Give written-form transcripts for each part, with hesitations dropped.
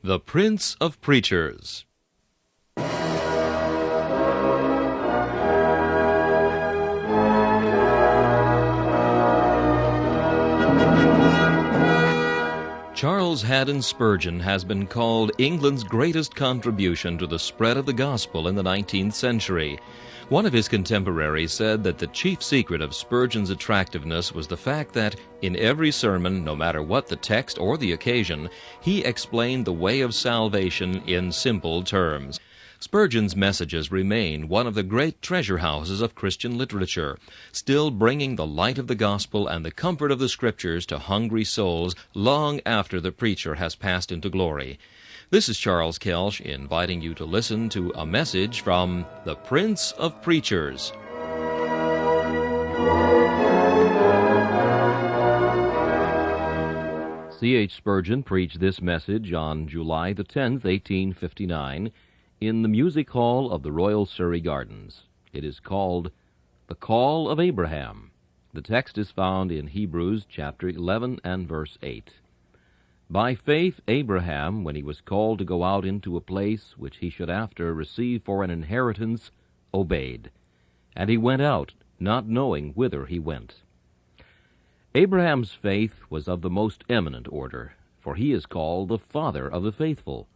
The Prince of Preachers. Charles Haddon Spurgeon has been called England's greatest contribution to the spread of the gospel in the 19th century. One of his contemporaries said that the chief secret of Spurgeon's attractiveness was the fact that, in every sermon, no matter what the text or the occasion, he explained the way of salvation in simple terms. Spurgeon's messages remain one of the great treasure houses of Christian literature, still bringing the light of the gospel and the comfort of the Scriptures to hungry souls long after the preacher has passed into glory. This is Charles Kelsch inviting you to listen to a message from the Prince of Preachers. C.H. Spurgeon preached this message on July the 10th, 1859, in the Music Hall of the Royal Surrey Gardens. It is called The Call of Abraham. The text is found in Hebrews chapter 11 and verse 8. By faith Abraham, when he was called to go out into a place which he should after receive for an inheritance, obeyed. And he went out, not knowing whither he went. Abraham's faith was of the most eminent order, for he is called the father of the faithful.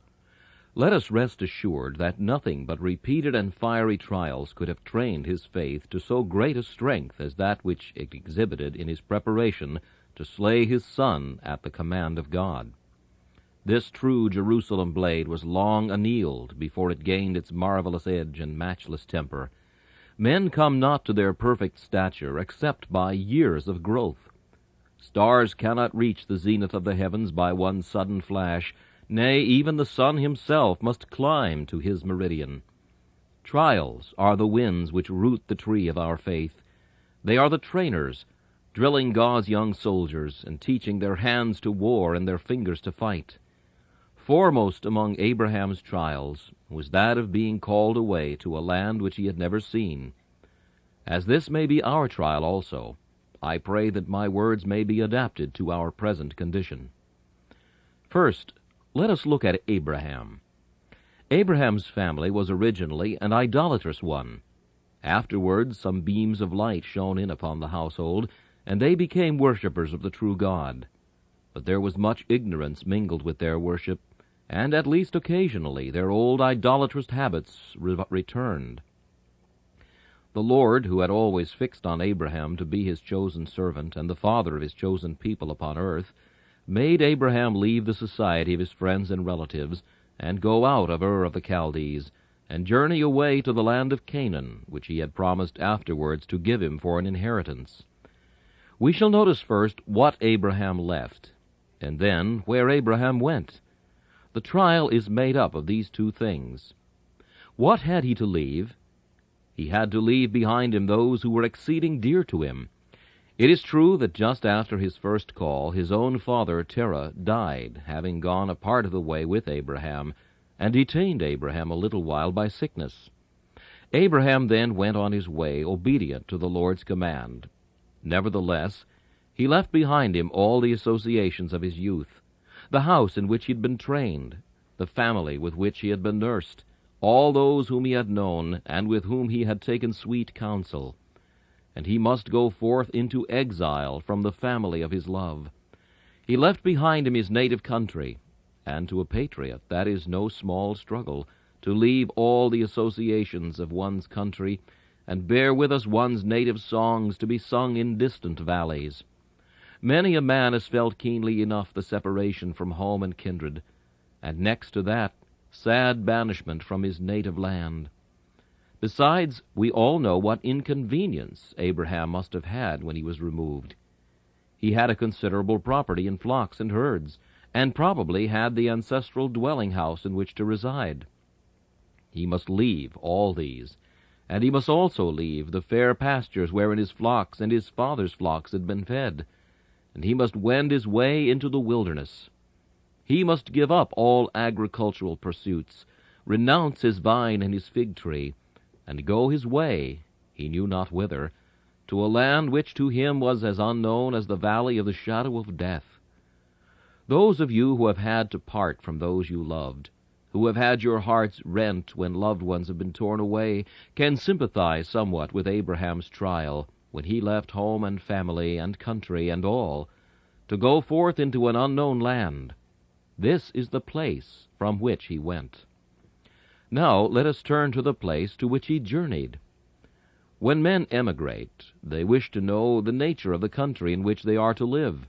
Let us rest assured that nothing but repeated and fiery trials could have trained his faith to so great a strength as that which it exhibited in his preparation to slay his son at the command of God. This true Jerusalem blade was long annealed before it gained its marvelous edge and matchless temper. Men come not to their perfect stature except by years of growth. Stars cannot reach the zenith of the heavens by one sudden flash. Nay, even the sun himself must climb to his meridian. Trials are the winds which root the tree of our faith. They are the trainers, drilling God's young soldiers, and teaching their hands to war and their fingers to fight. Foremost among Abraham's trials was that of being called away to a land which he had never seen. As this may be our trial also, I pray that my words may be adapted to our present condition. First, let us look at Abraham. Abraham's family was originally an idolatrous one. Afterwards some beams of light shone in upon the household, and they became worshippers of the true God. But there was much ignorance mingled with their worship, and at least occasionally their old idolatrous habits returned. The Lord, who had always fixed on Abraham to be his chosen servant and the father of his chosen people upon earth, made Abraham leave the society of his friends and relatives, and go out of Ur of the Chaldees, and journey away to the land of Canaan, which he had promised afterwards to give him for an inheritance. We shall notice first what Abraham left, and then where Abraham went. The trial is made up of these two things. What had he to leave? He had to leave behind him those who were exceeding dear to him. It is true that just after his first call, his own father Terah died, having gone a part of the way with Abraham, and detained Abraham a little while by sickness. Abraham then went on his way, obedient to the Lord's command. Nevertheless, he left behind him all the associations of his youth, the house in which he had been trained, the family with which he had been nursed, all those whom he had known, and with whom he had taken sweet counsel. And he must go forth into exile from the family of his love. He left behind him his native country, and to a patriot that is no small struggle, to leave all the associations of one's country, and bear with us one's native songs to be sung in distant valleys. Many a man has felt keenly enough the separation from home and kindred, and next to that, sad banishment from his native land. Besides, we all know what inconvenience Abraham must have had when he was removed. He had a considerable property in flocks and herds, and probably had the ancestral dwelling house in which to reside. He must leave all these, and he must also leave the fair pastures wherein his flocks and his father's flocks had been fed, and he must wend his way into the wilderness. He must give up all agricultural pursuits, renounce his vine and his fig tree, and go his way, he knew not whither, to a land which to him was as unknown as the valley of the shadow of death. Those of you who have had to part from those you loved, who have had your hearts rent when loved ones have been torn away, can sympathize somewhat with Abraham's trial when he left home and family and country and all to go forth into an unknown land. This is the place from which he went. Now let us turn to the place to which he journeyed. When men emigrate, they wish to know the nature of the country in which they are to live.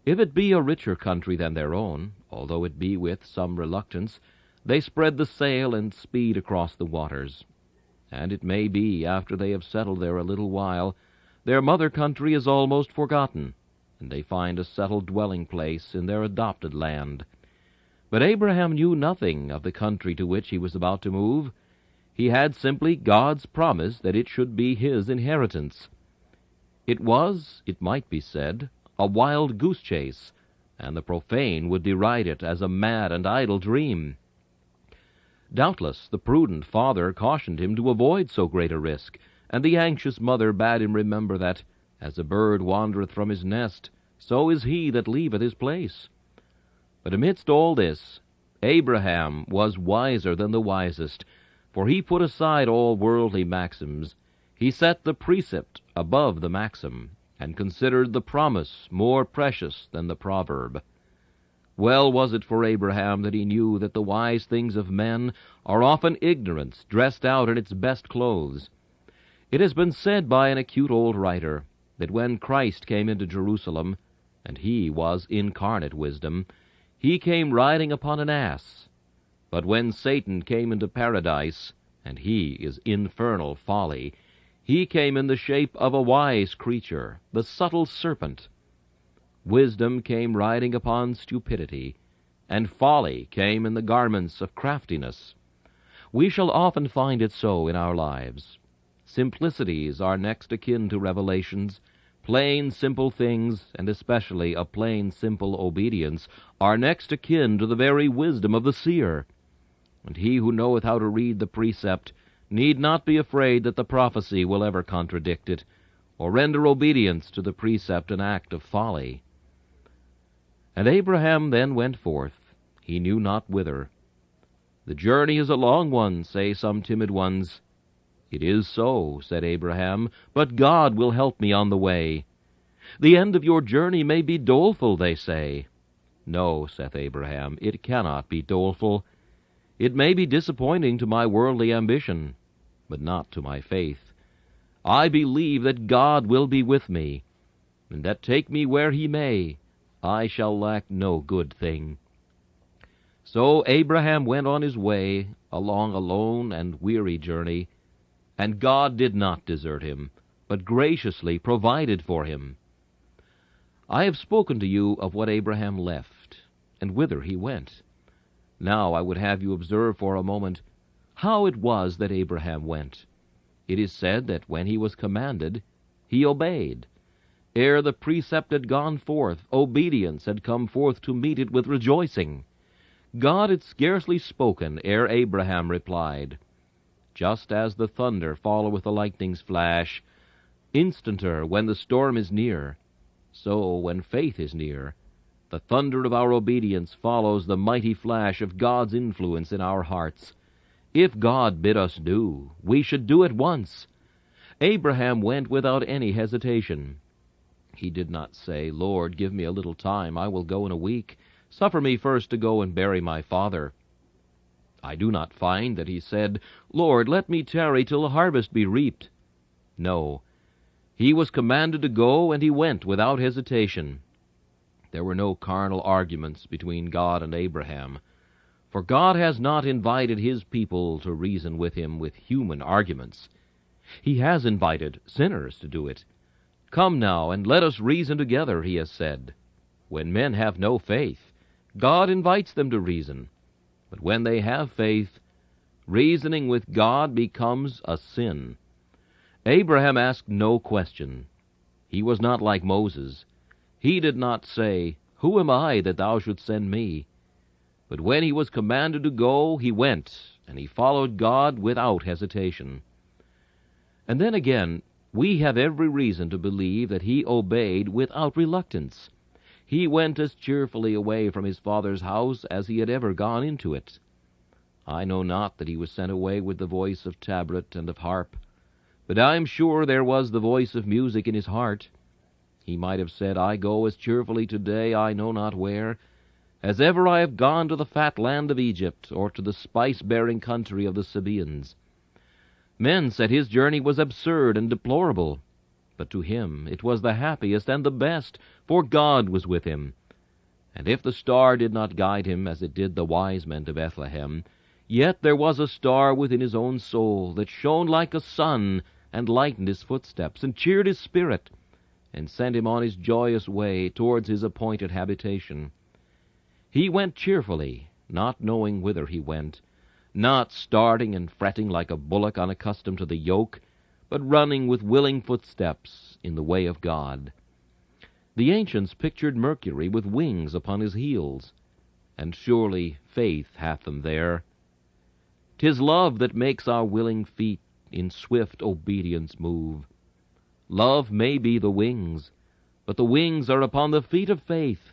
If it be a richer country than their own, although it be with some reluctance, they spread the sail and speed across the waters. And it may be, after they have settled there a little while, their mother country is almost forgotten, and they find a settled dwelling place in their adopted land. But Abraham knew nothing of the country to which he was about to move. He had simply God's promise that it should be his inheritance. It was, it might be said, a wild goose chase, and the profane would deride it as a mad and idle dream. Doubtless the prudent father cautioned him to avoid so great a risk, and the anxious mother bade him remember that, as a bird wandereth from his nest, so is he that leaveth his place. But amidst all this, Abraham was wiser than the wisest, for he put aside all worldly maxims. He set the precept above the maxim, and considered the promise more precious than the proverb. Well was it for Abraham that he knew that the wise things of men are often ignorance dressed out in its best clothes. It has been said by an acute old writer that when Christ came into Jerusalem, and he was incarnate wisdom, he came riding upon an ass. But when Satan came into paradise, and he is infernal folly, he came in the shape of a wise creature, the subtle serpent. Wisdom came riding upon stupidity, and folly came in the garments of craftiness. We shall often find it so in our lives. Simplicities are next akin to revelations. Plain, simple things, and especially a plain, simple obedience, are next akin to the very wisdom of the seer. And he who knoweth how to read the precept need not be afraid that the prophecy will ever contradict it, or render obedience to the precept an act of folly. And Abraham then went forth, he knew not whither. The journey is a long one, say some timid ones. It is so, said Abraham, but God will help me on the way. The end of your journey may be doleful, they say. No, saith Abraham, it cannot be doleful. It may be disappointing to my worldly ambition, but not to my faith. I believe that God will be with me, and that take me where he may, I shall lack no good thing. So Abraham went on his way along a lone and weary journey, and God did not desert him, but graciously provided for him. I have spoken to you of what Abraham left, and whither he went. Now I would have you observe for a moment how it was that Abraham went. It is said that when he was commanded, he obeyed. Ere the precept had gone forth, obedience had come forth to meet it with rejoicing. God had scarcely spoken ere Abraham replied. Just as the thunder followeth the lightning's flash, instanter when the storm is near, so when faith is near, the thunder of our obedience follows the mighty flash of God's influence in our hearts. If God bid us do, we should do at once. Abraham went without any hesitation. He did not say, Lord, give me a little time, I will go in a week. Suffer me first to go and bury my father. I do not find that he said, Lord, let me tarry till the harvest be reaped. No, he was commanded to go, and he went without hesitation. There were no carnal arguments between God and Abraham, for God has not invited his people to reason with him with human arguments. He has invited sinners to do it. Come now, and let us reason together, he has said. When men have no faith, God invites them to reason. But when they have faith, reasoning with God becomes a sin. Abraham asked no question. He was not like Moses. He did not say, Who am I that thou shouldst send me? But when he was commanded to go, he went, and he followed God without hesitation. And then again, we have every reason to believe that he obeyed without reluctance. He went as cheerfully away from his father's house as he had ever gone into it. I know not that he was sent away with the voice of tabret and of harp, but I am sure there was the voice of music in his heart. He might have said, I go as cheerfully today, I know not where, as ever I have gone to the fat land of Egypt, or to the spice-bearing country of the Sabaeans. Men said his journey was absurd and deplorable, but to him it was the happiest and the best, for God was with him. And if the star did not guide him as it did the wise men to Bethlehem, yet there was a star within his own soul that shone like a sun, and lightened his footsteps, and cheered his spirit, and sent him on his joyous way towards his appointed habitation. He went cheerfully, not knowing whither he went, not starting and fretting like a bullock unaccustomed to the yoke, but running with willing footsteps in the way of God. The ancients pictured Mercury with wings upon his heels, and surely faith hath them there. 'Tis love that makes our willing feet in swift obedience move. Love may be the wings, but the wings are upon the feet of faith,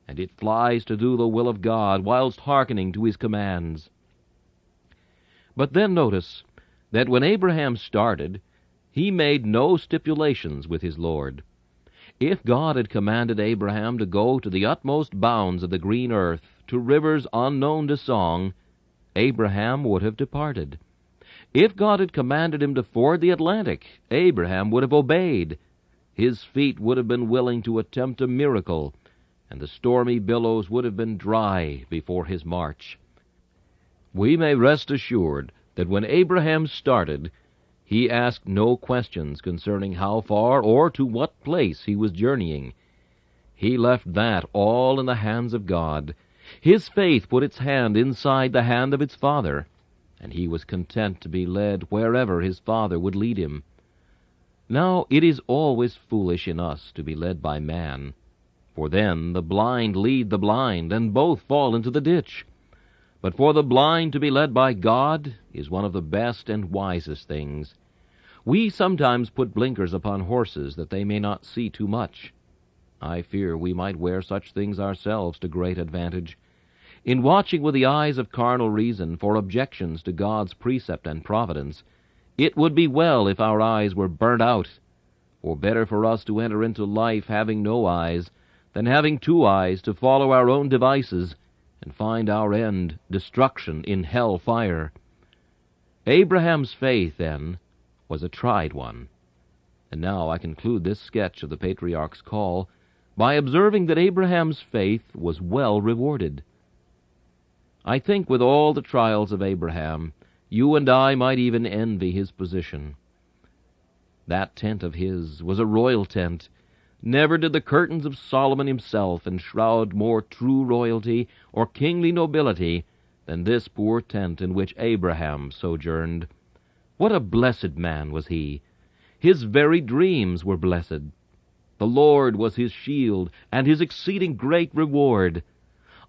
and it flies to do the will of God whilst hearkening to his commands. But then notice that when Abraham started, he made no stipulations with his Lord. If God had commanded Abraham to go to the utmost bounds of the green earth, to rivers unknown to song, Abraham would have departed. If God had commanded him to ford the Atlantic, Abraham would have obeyed. His feet would have been willing to attempt a miracle, and the stormy billows would have been dry before his march. We may rest assured that when Abraham started, he asked no questions concerning how far or to what place he was journeying. He left that all in the hands of God. His faith put its hand inside the hand of its father, and he was content to be led wherever his father would lead him. Now it is always foolish in us to be led by man, for then the blind lead the blind, and both fall into the ditch. But for the blind to be led by God is one of the best and wisest things. We sometimes put blinkers upon horses that they may not see too much. I fear we might wear such things ourselves to great advantage. In watching with the eyes of carnal reason for objections to God's precept and providence, it would be well if our eyes were burnt out, or better for us to enter into life having no eyes, than having 2 eyes to follow our own devices, and find our end destruction in hell fire. Abraham's faith, then, was a tried one. And now I conclude this sketch of the patriarch's call by observing that Abraham's faith was well rewarded. I think with all the trials of Abraham, you and I might even envy his position. That tent of his was a royal tent. Never did the curtains of Solomon himself enshroud more true royalty or kingly nobility than this poor tent in which Abraham sojourned. What a blessed man was he! His very dreams were blessed. The Lord was his shield and his exceeding great reward.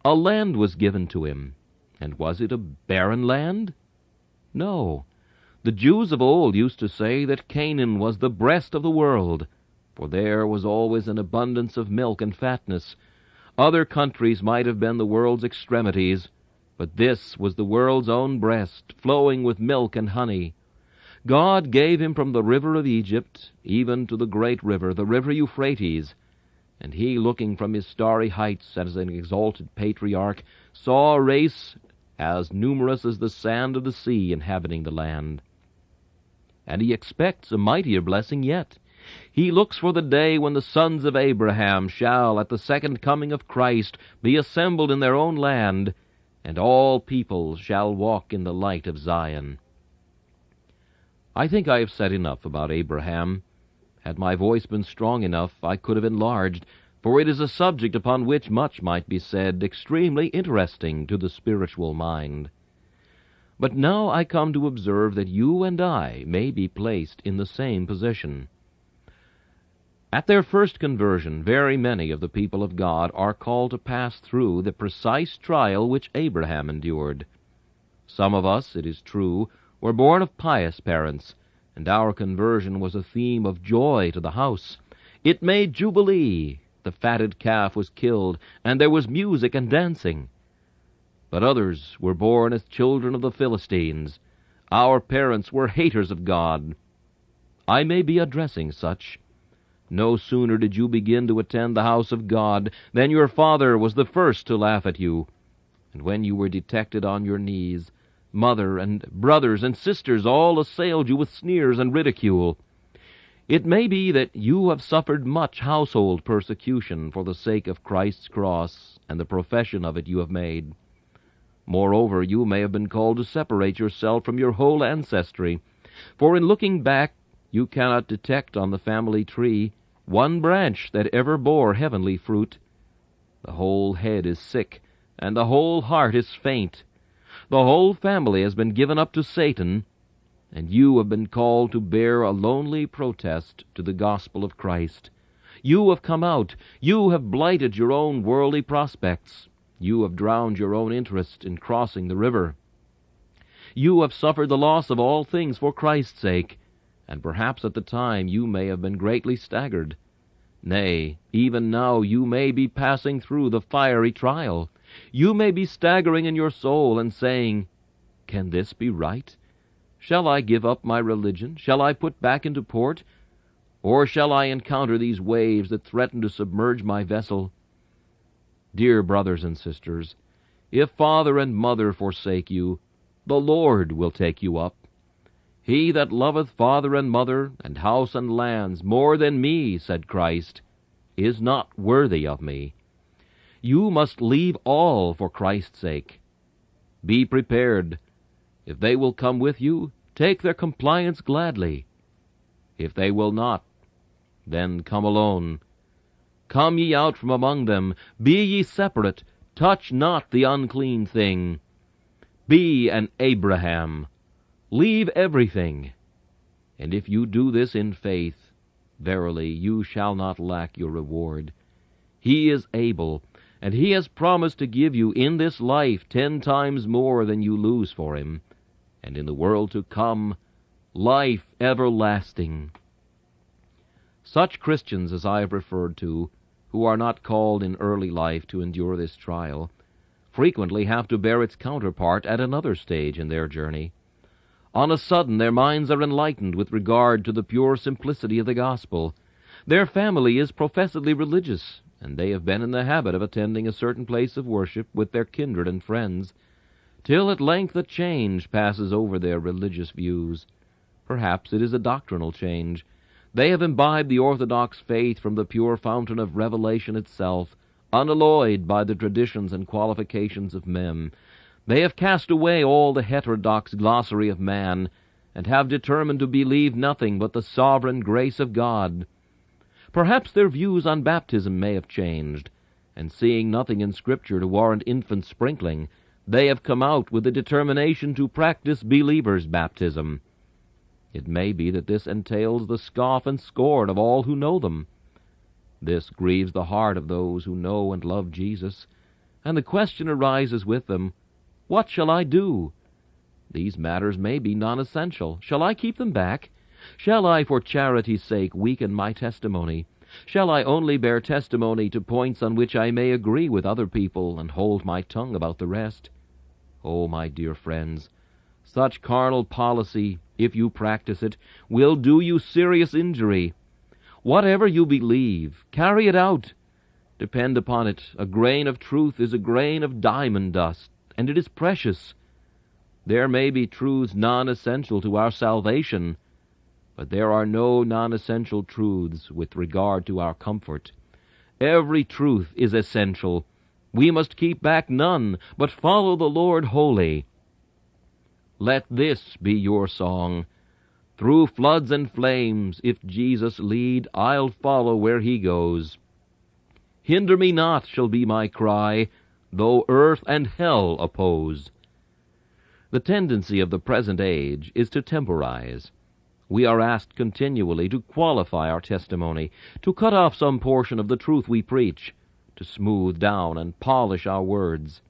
A land was given to him, and was it a barren land? No. The Jews of old used to say that Canaan was the breast of the world, for there was always an abundance of milk and fatness. Other countries might have been the world's extremities, but this was the world's own breast, flowing with milk and honey. God gave him from the river of Egypt, even to the great river, the river Euphrates, and he, looking from his starry heights as an exalted patriarch, saw a race as numerous as the sand of the sea inhabiting the land. And he expects a mightier blessing yet. He looks for the day when the sons of Abraham shall, at the second coming of Christ, be assembled in their own land, and all peoples shall walk in the light of Zion. I think I have said enough about Abraham. Had my voice been strong enough, I could have enlarged, for it is a subject upon which much might be said, extremely interesting to the spiritual mind. But now I come to observe that you and I may be placed in the same position. At their first conversion, very many of the people of God are called to pass through the precise trial which Abraham endured. Some of us, it is true, were born of pious parents, and our conversion was a theme of joy to the house. It made jubilee, the fatted calf was killed, and there was music and dancing. But others were born as children of the Philistines. Our parents were haters of God. I may be addressing such. No sooner did you begin to attend the house of God than your father was the first to laugh at you. And when you were detected on your knees, mother and brothers and sisters all assailed you with sneers and ridicule. It may be that you have suffered much household persecution for the sake of Christ's cross and the profession of it you have made. Moreover, you may have been called to separate yourself from your whole ancestry, for in looking back you cannot detect on the family tree one branch that ever bore heavenly fruit. The whole head is sick, and the whole heart is faint. The whole family has been given up to Satan, and you have been called to bear a lonely protest to the gospel of Christ. You have come out. You have blighted your own worldly prospects. You have drowned your own interest in crossing the river. You have suffered the loss of all things for Christ's sake, and perhaps at the time you may have been greatly staggered. Nay, even now you may be passing through the fiery trial. You may be staggering in your soul and saying, "Can this be right? Shall I give up my religion? Shall I put back into port? Or shall I encounter these waves that threaten to submerge my vessel?" Dear brothers and sisters, if father and mother forsake you, the Lord will take you up. He that loveth father and mother, and house and lands, more than me, said Christ, is not worthy of me. You must leave all for Christ's sake. Be prepared. If they will come with you, take their compliance gladly. If they will not, then come alone. Come ye out from among them, be ye separate, touch not the unclean thing. Be an Abraham. Leave everything. And if you do this in faith, verily you shall not lack your reward. He is able, and he has promised to give you in this life 10 times more than you lose for him, and in the world to come, life everlasting. Such Christians as I have referred to, who are not called in early life to endure this trial, frequently have to bear its counterpart at another stage in their journey. On a sudden their minds are enlightened with regard to the pure simplicity of the gospel. Their family is professedly religious, and they have been in the habit of attending a certain place of worship with their kindred and friends, till at length a change passes over their religious views. Perhaps it is a doctrinal change. They have imbibed the orthodox faith from the pure fountain of revelation itself, unalloyed by the traditions and qualifications of men. They have cast away all the heterodox glossary of man, and have determined to believe nothing but the sovereign grace of God. Perhaps their views on baptism may have changed, and seeing nothing in Scripture to warrant infant sprinkling, they have come out with the determination to practice believers' baptism. It may be that this entails the scoff and scorn of all who know them. This grieves the heart of those who know and love Jesus, and the question arises with them, "What shall I do?" These matters may be non-essential. Shall I keep them back? Shall I, for charity's sake, weaken my testimony? Shall I only bear testimony to points on which I may agree with other people, and hold my tongue about the rest? Oh, my dear friends, such carnal policy, if you practice it, will do you serious injury. Whatever you believe, carry it out. Depend upon it, a grain of truth is a grain of diamond dust, and it is precious. There may be truths non-essential to our salvation, but there are no non-essential truths with regard to our comfort. Every truth is essential. We must keep back none, but follow the Lord wholly. Let this be your song. Through floods and flames, if Jesus lead, I'll follow where he goes. Hinder me not shall be my cry, though earth and hell oppose. The tendency of the present age is to temporize. We are asked continually to qualify our testimony, to cut off some portion of the truth we preach, to smooth down and polish our words.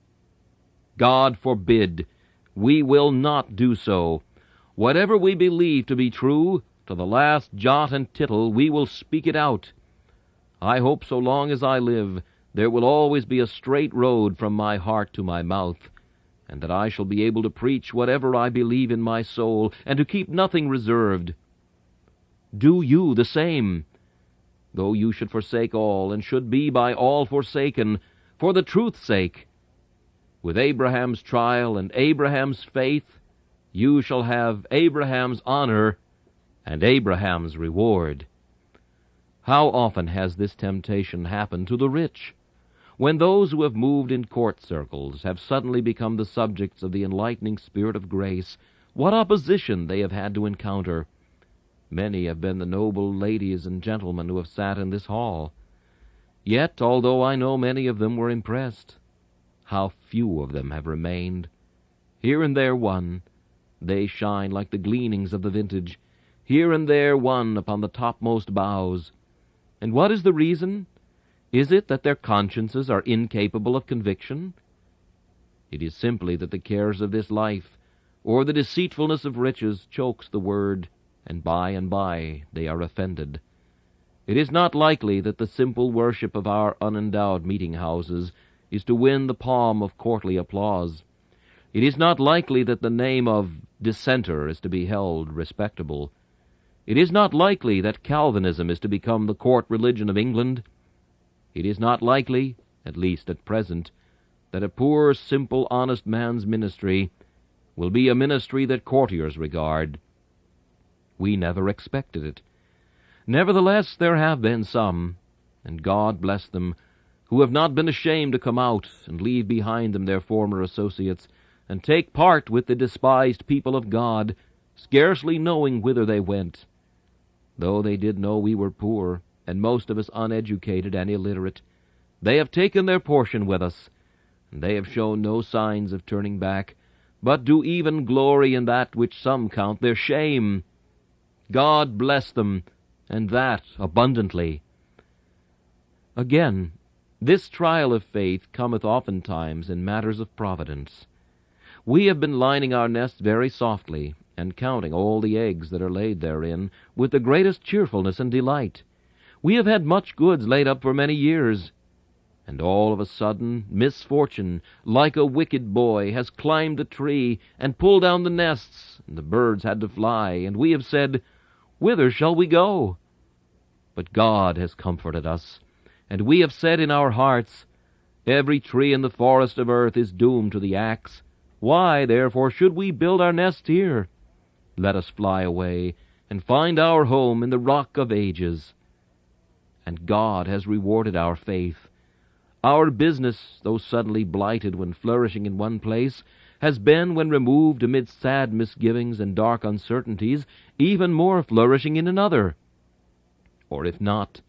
God forbid! We will not do so. Whatever we believe to be true, to the last jot and tittle we will speak it out. I hope so long as I live there will always be a straight road from my heart to my mouth, and that I shall be able to preach whatever I believe in my soul, and to keep nothing reserved. Do you the same. Though you should forsake all, and should be by all forsaken, for the truth's sake, with Abraham's trial and Abraham's faith, you shall have Abraham's honor and Abraham's reward. How often has this temptation happened to the rich, when those who have moved in court circles have suddenly become the subjects of the enlightening Spirit of grace, what opposition they have had to encounter. Many have been the noble ladies and gentlemen who have sat in this hall. Yet, although I know many of them were impressed, how few of them have remained. Here and there one, they shine like the gleanings of the vintage, here and there one upon the topmost boughs. And what is the reason? Is it that their consciences are incapable of conviction? It is simply that the cares of this life, or the deceitfulness of riches, chokes the word, and by they are offended. It is not likely that the simple worship of our unendowed meeting-houses is to win the palm of courtly applause. It is not likely that the name of dissenter is to be held respectable. It is not likely that Calvinism is to become the court religion of England. It is not likely, at least at present, that a poor, simple, honest man's ministry will be a ministry that courtiers regard. We never expected it. Nevertheless, there have been some, and God bless them, who have not been ashamed to come out and leave behind them their former associates, and take part with the despised people of God, scarcely knowing whither they went. Though they did know we were poor, and most of us uneducated and illiterate, they have taken their portion with us, and they have shown no signs of turning back, but do even glory in that which some count their shame. God bless them, and that abundantly. Again, this trial of faith cometh oftentimes in matters of providence. We have been lining our nests very softly, and counting all the eggs that are laid therein, with the greatest cheerfulness and delight. We have had much goods laid up for many years, and all of a sudden misfortune, like a wicked boy, has climbed the tree, and pulled down the nests, and the birds had to fly, and we have said, Whither shall we go? But God has comforted us, and we have said in our hearts, Every tree in the forest of earth is doomed to the axe. Why, therefore, should we build our nest here? Let us fly away, and find our home in the rock of ages. And God has rewarded our faith. Our business, though suddenly blighted when flourishing in one place, has been, when removed amidst sad misgivings and dark uncertainties, even more flourishing in another. Or if not,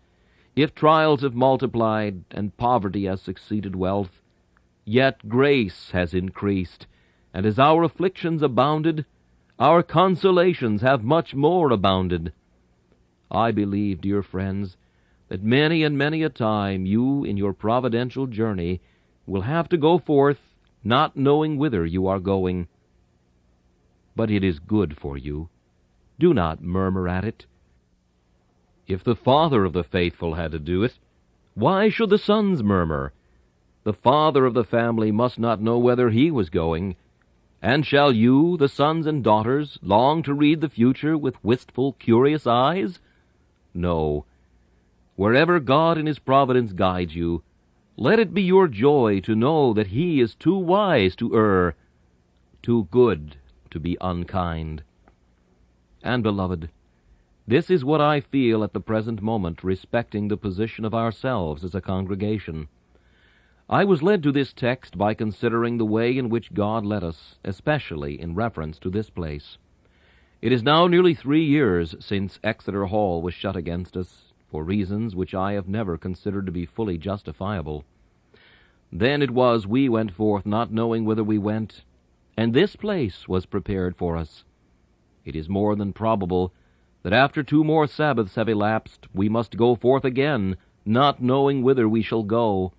if trials have multiplied and poverty has succeeded wealth, yet grace has increased, and as our afflictions abounded, our consolations have much more abounded. I believe, dear friends, that many and many a time you, in your providential journey, will have to go forth, not knowing whither you are going. But it is good for you. Do not murmur at it. If the father of the faithful had to do it, why should the sons murmur? The father of the family must not know whither he was going. And shall you, the sons and daughters, long to read the future with wistful, curious eyes? No. Wherever God in His providence guides you, let it be your joy to know that He is too wise to err, too good to be unkind. And, beloved, this is what I feel at the present moment respecting the position of ourselves as a congregation. I was led to this text by considering the way in which God led us, especially in reference to this place. It is now nearly 3 years since Exeter Hall was shut against us, for reasons which I have never considered to be fully justifiable. Then it was we went forth not knowing whither we went, and this place was prepared for us. It is more than probable that after 2 more Sabbaths have elapsed, we must go forth again, not knowing whither we shall go.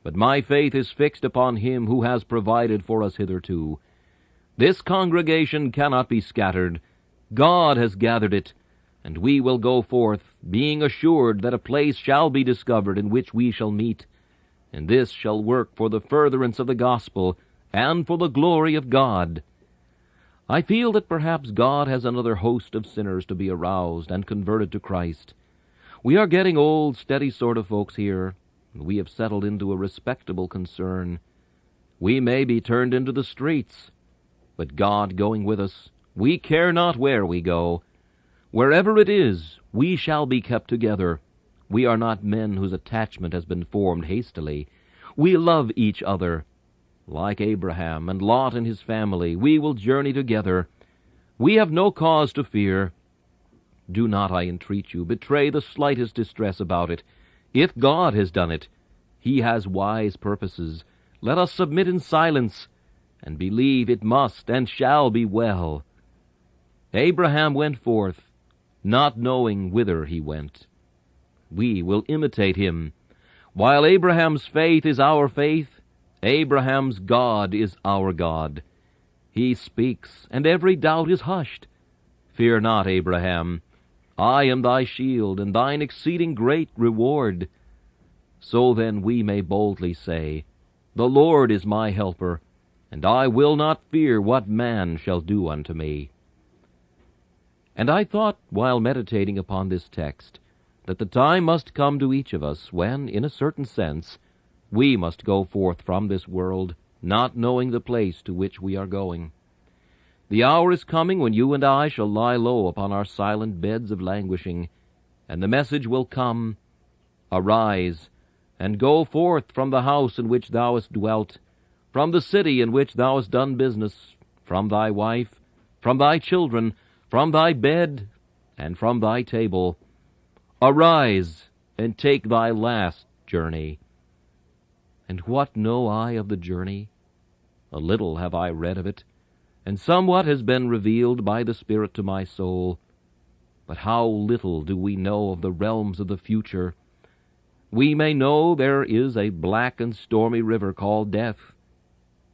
But my faith is fixed upon Him who has provided for us hitherto. This congregation cannot be scattered. God has gathered it, and we will go forth, being assured that a place shall be discovered in which we shall meet, and this shall work for the furtherance of the gospel and for the glory of God. I feel that perhaps God has another host of sinners to be aroused and converted to Christ. We are getting old, steady sort of folks here, and we have settled into a respectable concern. We may be turned into the streets, but God going with us, we care not where we go. Wherever it is, we shall be kept together. We are not men whose attachment has been formed hastily. We love each other. Like Abraham and Lot and his family, we will journey together. We have no cause to fear. Do not, I entreat you, betray the slightest distress about it. If God has done it, he has wise purposes. Let us submit in silence, and believe it must and shall be well. Abraham went forth, not knowing whither he went. We will imitate him. While Abraham's faith is our faith, Abraham's God is our God. He speaks, and every doubt is hushed. Fear not, Abraham. I am thy shield, and thine exceeding great reward. So then we may boldly say, The Lord is my helper, and I will not fear what man shall do unto me. And I thought, while meditating upon this text, that the time must come to each of us when, in a certain sense, we must go forth from this world, not knowing the place to which we are going. The hour is coming when you and I shall lie low upon our silent beds of languishing, and the message will come, Arise, and go forth from the house in which thou hast dwelt, from the city in which thou hast done business, from thy wife, from thy children, from thy bed, and from thy table. Arise, and take thy last journey. And what know I of the journey? A little have I read of it, and somewhat has been revealed by the Spirit to my soul. But how little do we know of the realms of the future. We may know there is a black and stormy river called death.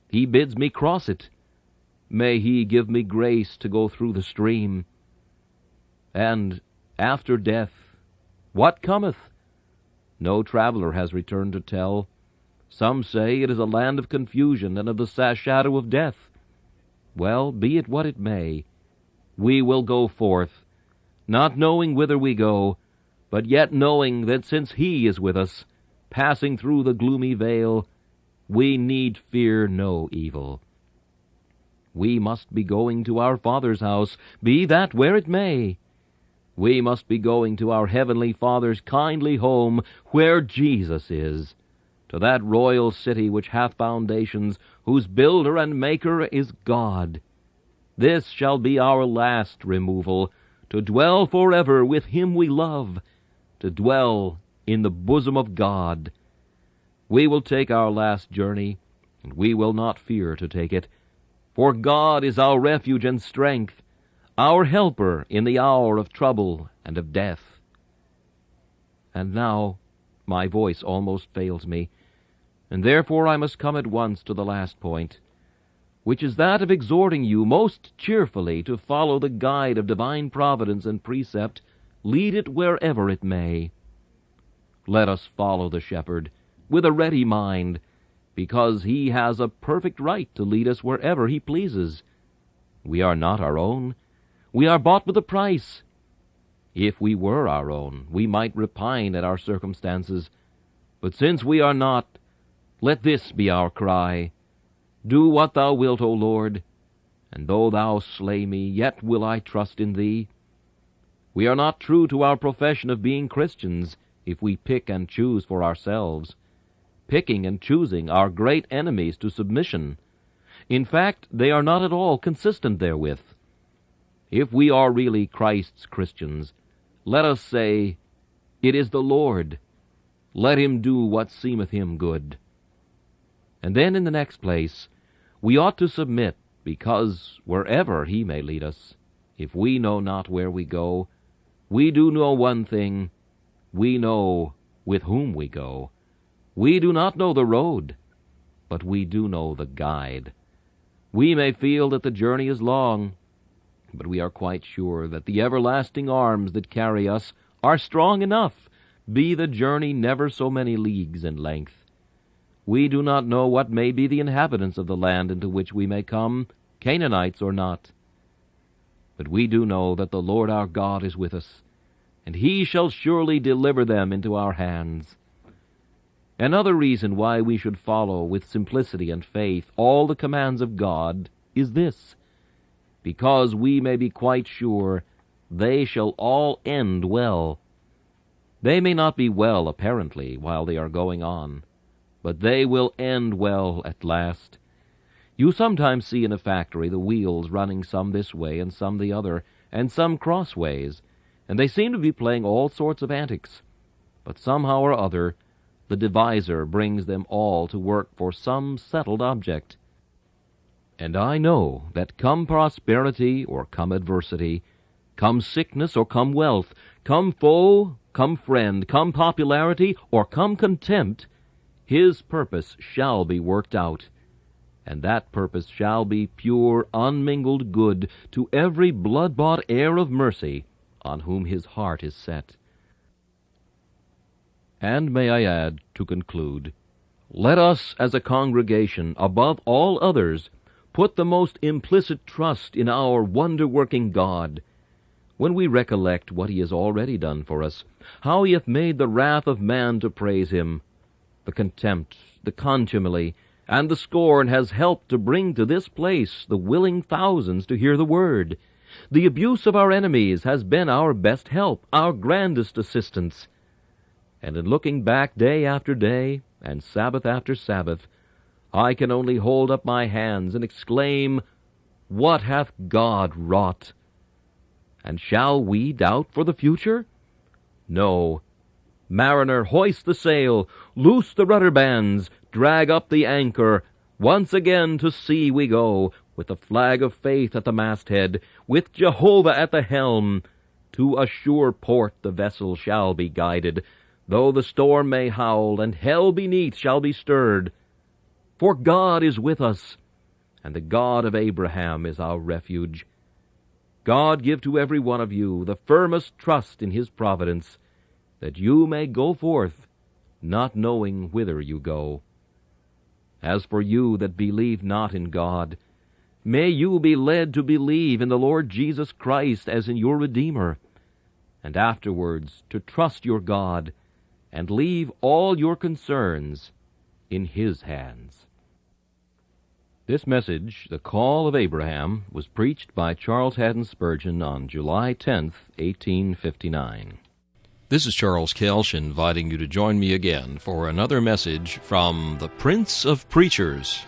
He bids me cross it. May he give me grace to go through the stream. And after death, what cometh? No traveler has returned to tell. Some say it is a land of confusion and of the shadow of death. Well, be it what it may, we will go forth, not knowing whither we go, but yet knowing that since he is with us, passing through the gloomy vale, we need fear no evil. We must be going to our Father's house, be that where it may. We must be going to our Heavenly Father's kindly home, where Jesus is, to that royal city which hath foundations, whose builder and maker is God. This shall be our last removal, to dwell forever with him we love, to dwell in the bosom of God. We will take our last journey, and we will not fear to take it, for God is our refuge and strength, our helper in the hour of trouble and of death. And now my voice almost fails me, and therefore I must come at once to the last point, which is that of exhorting you most cheerfully to follow the guide of divine providence and precept, lead it wherever it may. Let us follow the shepherd with a ready mind, because he has a perfect right to lead us wherever he pleases. We are not our own. We are bought with a price. If we were our own, we might repine at our circumstances. But since we are not, let this be our cry. Do what thou wilt, O Lord, and though thou slay me, yet will I trust in thee. We are not true to our profession of being Christians if we pick and choose for ourselves. Picking and choosing are great enemies to submission. In fact, they are not at all consistent therewith. If we are really Christ's Christians, let us say, It is the Lord. Let him do what seemeth him good. And then, in the next place, we ought to submit, because wherever he may lead us, if we know not where we go, we do know one thing, we know with whom we go. We do not know the road, but we do know the guide. We may feel that the journey is long, but we are quite sure that the everlasting arms that carry us are strong enough, be the journey never so many leagues in length. We do not know what may be the inhabitants of the land into which we may come, Canaanites or not. But we do know that the Lord our God is with us, and he shall surely deliver them into our hands. Another reason why we should follow with simplicity and faith all the commands of God is this: because we may be quite sure they shall all end well. They may not be well apparently while they are going on, but they will end well at last. You sometimes see in a factory the wheels running some this way and some the other, and some crossways, and they seem to be playing all sorts of antics. But somehow or other, the deviser brings them all to work for some settled object. And I know that come prosperity or come adversity, come sickness or come wealth, come foe, come friend, come popularity or come contempt, his purpose shall be worked out, and that purpose shall be pure, unmingled good to every blood-bought heir of mercy on whom his heart is set. And may I add, to conclude, let us as a congregation, above all others, put the most implicit trust in our wonder-working God. When we recollect what he has already done for us, how he hath made the wrath of man to praise him, the contempt, the contumely, and the scorn has helped to bring to this place the willing thousands to hear the word. The abuse of our enemies has been our best help, our grandest assistance. And in looking back day after day, and Sabbath after Sabbath, I can only hold up my hands and exclaim, "What hath God wrought?" And shall we doubt for the future? No. Mariner, hoist the sail, loose the rudder bands, drag up the anchor. Once again to sea we go, with the flag of faith at the masthead, with Jehovah at the helm. To a sure port the vessel shall be guided, though the storm may howl, and hell beneath shall be stirred. For God is with us, and the God of Abraham is our refuge. God give to every one of you the firmest trust in his providence, that you may go forth, not knowing whither you go. As for you that believe not in God, may you be led to believe in the Lord Jesus Christ as in your Redeemer, and afterwards to trust your God, and leave all your concerns in his hands. This message, The Call of Abraham, was preached by Charles Haddon Spurgeon on July 10th, 1859. This is Charles Kelsch inviting you to join me again for another message from the Prince of Preachers.